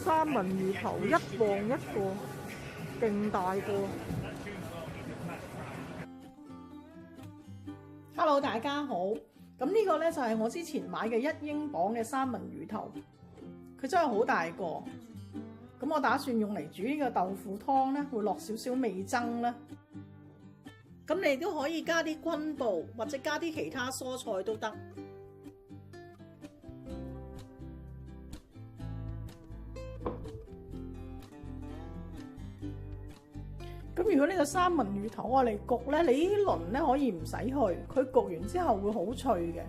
三文魚頭1磅1個，勁大個。Hello， 大家好。咁呢個呢，就係我之前買嘅1英鎊嘅三文魚頭，佢真係好大個。咁我打算用嚟煮呢個豆腐湯呢，會落少少味噌啦。咁你都可以加啲昆布，或者加啲其他蔬菜都得。咁如果呢個三文魚頭我嚟焗呢，你呢輪呢可以唔使去，佢焗完之後會好脆嘅。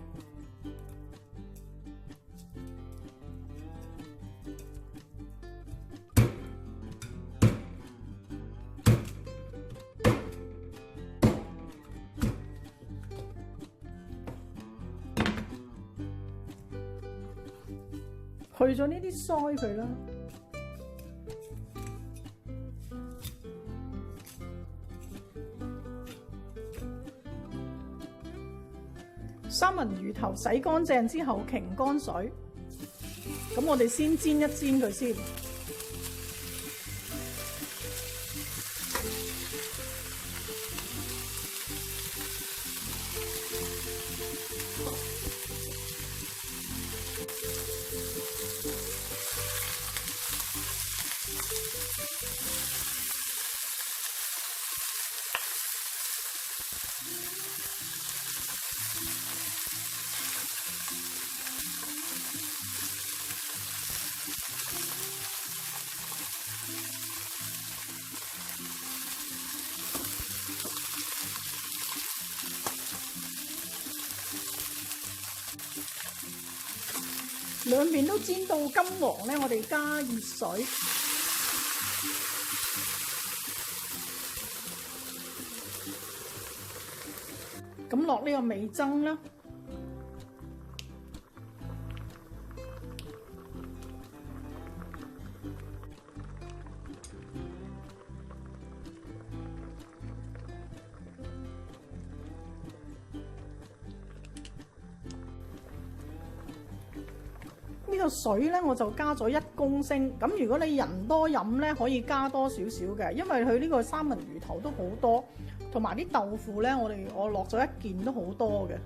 去咗呢啲腮佢啦。三文魚頭洗乾淨之後擎乾水，咁我哋先煎一煎佢先。兩邊都煎到金黃咧，我哋加熱水，咁落呢個味噌啦。呢個水咧我就加咗1公升，咁如果你人多飲咧，可以加多少少嘅，因為佢呢個三文魚頭都好多，同埋啲豆腐咧，我落咗1件都好多嘅。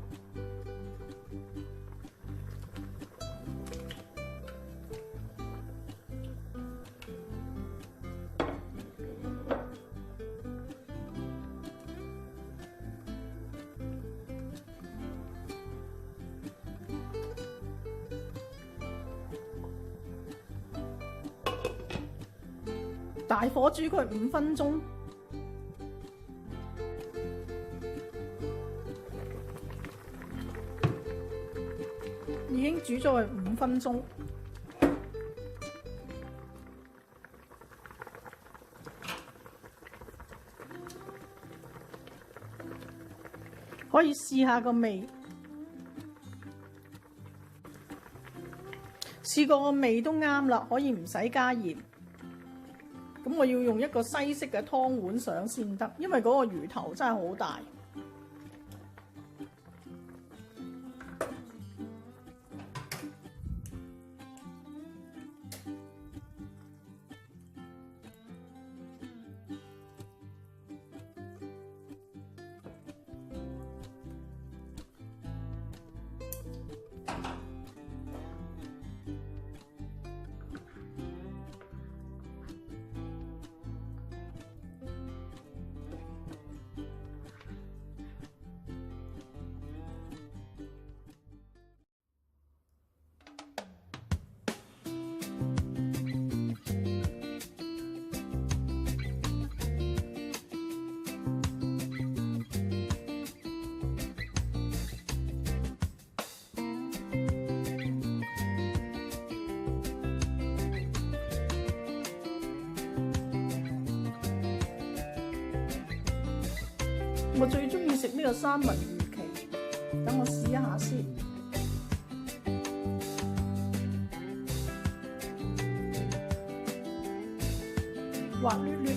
大火煮佢5分鐘，已經煮咗佢5分鐘。可以試下個味，試過個味都啱啦，可以唔使加鹽。咁我要用一個西式嘅湯碗上先得，因為嗰個魚頭真係好大。我最中意食呢個三文魚鰭，等我試一下先。滑捋捋。